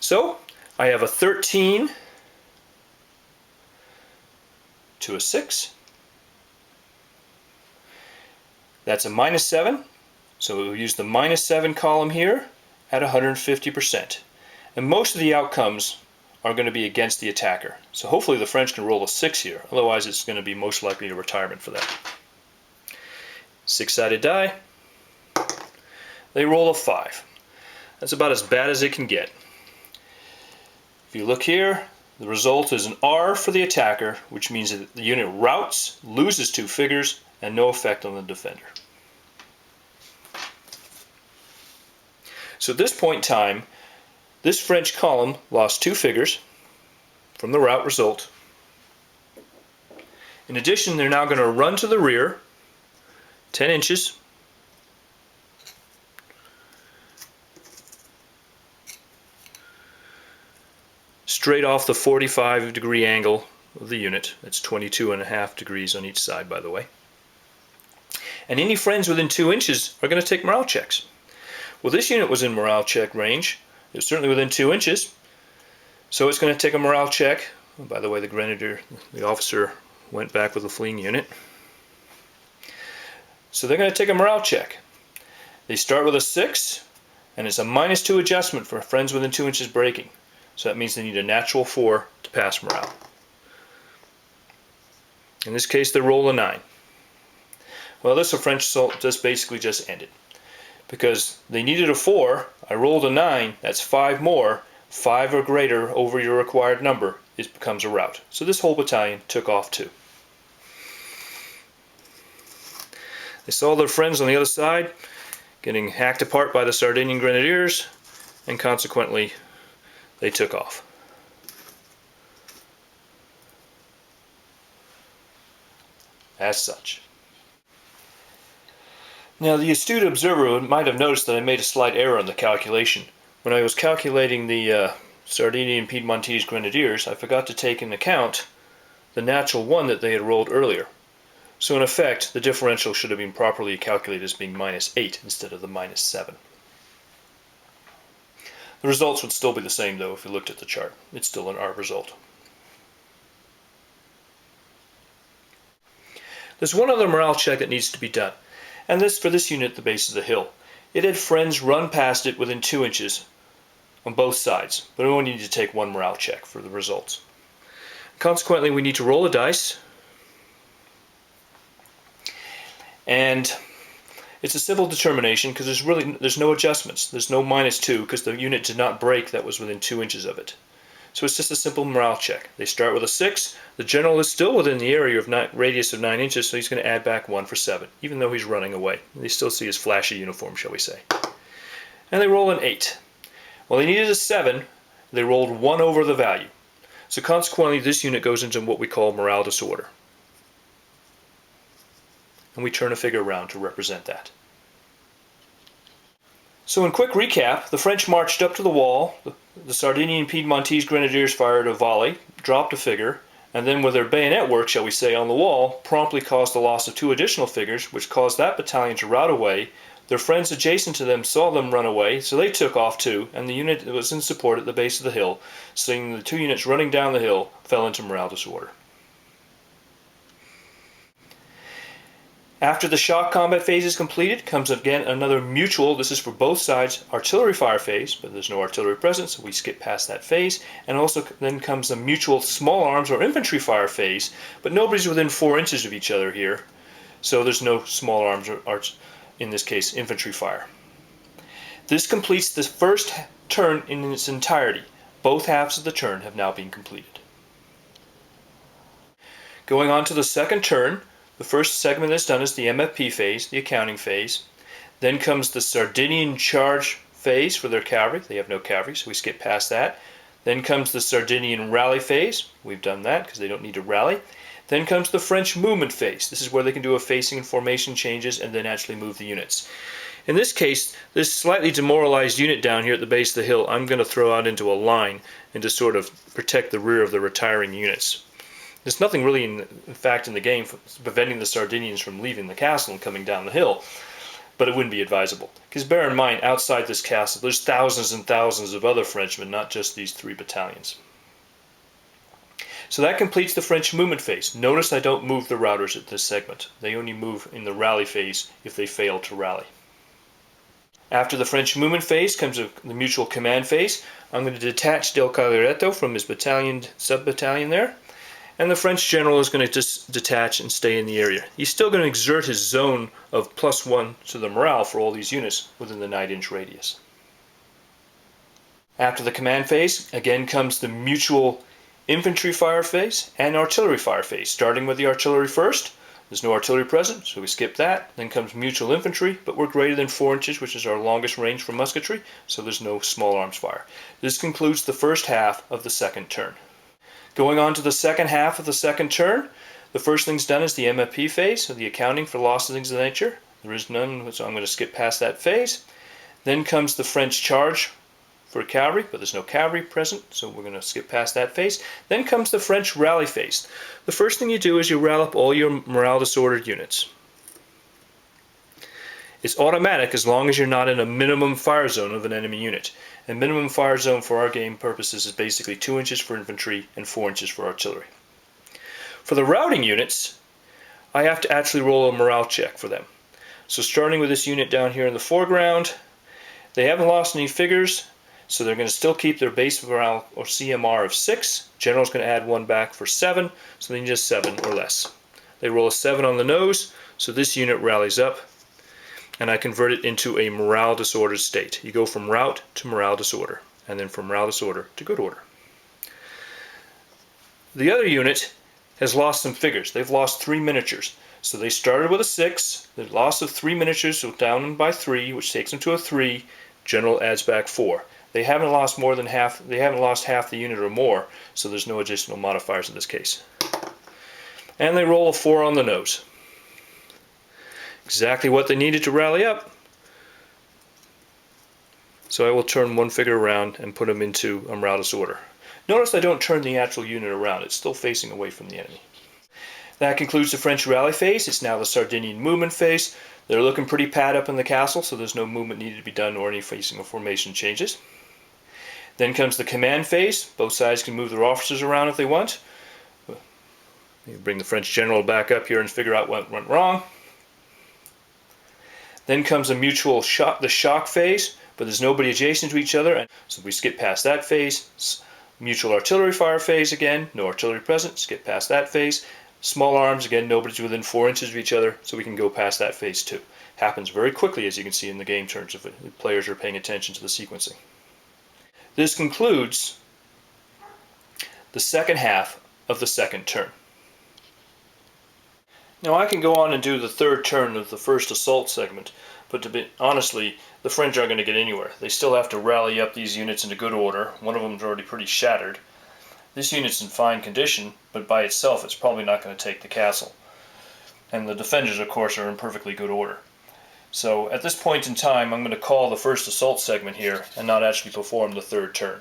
So I have a 13 to a 6. That's a -7. So we'll use the -7 column here at 150%. And most of the outcomes are going to be against the attacker. So hopefully the French can roll a 6 here. Otherwise it's going to be most likely a retirement for them. 6-sided die. They roll a 5. That's about as bad as it can get. If you look here, the result is an R for the attacker, which means that the unit routs, loses 2 figures, and no effect on the defender. So at this point in time, this French column lost 2 figures from the rout result. In addition, they're now going to run to the rear 10 inches. Straight off the 45-degree angle of the unit. That's 22.5 degrees on each side, by the way. And any friends within 2 inches are going to take morale checks. Well, this unit was in morale check range. It was certainly within 2 inches. So it's going to take a morale check. Oh, by the way, the grenadier, the officer, went back with the fleeing unit. So they're going to take a morale check. They start with a 6, and it's a -2 adjustment for friends within 2 inches breaking. So that means they need a natural 4 to pass morale. In this case, they roll a 9. Well, this French assault just basically just ended. Because they needed a 4, I rolled a 9, that's 5 more, 5 or greater over your required number, it becomes a rout. So this whole battalion took off too. They saw their friends on the other side getting hacked apart by the Sardinian Grenadiers, and consequently they took off. As such. Now the astute observer might have noticed that I made a slight error in the calculation. When I was calculating the Sardinian Piedmontese Grenadiers, I forgot to take into account the natural 1 that they had rolled earlier. So in effect, the differential should have been properly calculated as being -8 instead of the -7. The results would still be the same though if you looked at the chart. It's still an R result. There's one other morale check that needs to be done, and this for this unit at the base of the hill. It had friends run past it within 2 inches on both sides, but we only need to take 1 morale check for the results. Consequently, we need to roll a dice, and it's a simple determination because there's no adjustments. There's no -2 because the unit did not break that was within 2 inches of it. So it's just a simple morale check. They start with a 6. The general is still within the area of radius of 9 inches, so he's going to add back 1 for 7, even though he's running away. They still see his flashy uniform, shall we say. And they roll an 8. Well, they needed a 7. They rolled 1 over the value. So consequently, this unit goes into what we call morale disorder. And we turn a figure around to represent that. So in quick recap, the French marched up to the wall, the Sardinian Piedmontese Grenadiers fired a volley, dropped a figure, and then with their bayonet work, shall we say, on the wall, promptly caused the loss of 2 additional figures, which caused that battalion to rout away. Their friends adjacent to them saw them run away, so they took off too, and the unit that was in support at the base of the hill, seeing the 2 units running down the hill, fell into morale disorder. After the shock combat phase is completed, comes again another mutual, this is for both sides, artillery fire phase, but there's no artillery present, so we skip past that phase, and also then comes a mutual small arms or infantry fire phase, but nobody's within 4 inches of each other here, so there's no small arms or in this case, infantry fire. This completes the first turn in its entirety. Both halves of the turn have now been completed. Going on to the second turn, the first segment that's done is the MFP phase, the accounting phase. Then comes the Sardinian charge phase for their cavalry. They have no cavalry, so we skip past that. Then comes the Sardinian rally phase. We've done that because they don't need to rally. Then comes the French movement phase. This is where they can do a facing and formation changes and then actually move the units. In this case, this slightly demoralized unit down here at the base of the hill, I'm going to throw out into a line and to sort of protect the rear of the retiring units. There's nothing really, in fact, in the game preventing the Sardinians from leaving the castle and coming down the hill. but it wouldn't be advisable. Because bear in mind, outside this castle, there's thousands and thousands of other Frenchmen, not just these 3 battalions. So that completes the French movement phase. Notice I don't move the routers at this segment. They only move in the rally phase if they fail to rally. After the French movement phase comes the mutual command phase. I'm going to detach Del Cagliaretto from his battalion, sub-battalion there. And the French general is going to just detach and stay in the area. He's still going to exert his zone of +1 to the morale for all these units within the 9-inch radius. After the command phase, again comes the mutual infantry fire phase and artillery fire phase, starting with the artillery first. There's no artillery present, so we skip that. Then comes mutual infantry, but we're greater than 4 inches, which is our longest range for musketry, so there's no small arms fire. This concludes the first half of the second turn. Going on to the second half of the second turn, the first thing's done is the MFP phase, so the accounting for loss of things of nature. There is none, so I'm going to skip past that phase. Then comes the French charge for cavalry, but there's no cavalry present, so we're going to skip past that phase. Then comes the French rally phase. The first thing you do is you rally up all your morale disordered units. It's automatic as long as you're not in a minimum fire zone of an enemy unit. And minimum fire zone for our game purposes is basically 2 inches for infantry and 4 inches for artillery. For the routing units, I have to actually roll a morale check for them. So starting with this unit down here in the foreground, they haven't lost any figures, so they're going to still keep their base morale or CMR of 6. General's going to add 1 back for 7, so they need just 7 or less. They roll a 7 on the nose, so this unit rallies up, and I convert it into a morale disordered state. You go from rout to morale disorder, and then from morale disorder to good order. The other unit has lost some figures. They've lost 3 miniatures. So they started with a 6, the loss of 3 miniatures, so down by 3, which takes them to a 3. General adds back 4. They haven't lost more than half. They haven't lost half the unit or more, so there's no additional modifiers in this case. And they roll a 4 on the nose. Exactly what they needed to rally up. So I will turn 1 figure around and put them into a morale disorder. Notice I don't turn the actual unit around. It's still facing away from the enemy. That concludes the French rally phase. It's now the Sardinian movement phase. They're looking pretty pat up in the castle, so there's no movement needed to be done or any facing or formation changes. Then comes the command phase. Both sides can move their officers around if they want. You bring the French general back up here and figure out what went wrong. Then comes a mutual shock, the shock phase, but there's nobody adjacent to each other, so we skip past that phase. Mutual artillery fire phase again, no artillery present, skip past that phase. Small arms, again, nobody's within 4 inches of each other, so we can go past that phase too. Happens very quickly, as you can see in the game terms, if the players are paying attention to the sequencing. This concludes the second half of the second turn. Now I can go on and do the third turn of the first assault segment, but to be honestly, the French aren't going to get anywhere. They still have to rally up these units into good order. One of them is already pretty shattered. This unit's in fine condition, but by itself it's probably not going to take the castle. And the defenders, of course, are in perfectly good order. So at this point in time, I'm going to call the first assault segment here and not actually perform the third turn.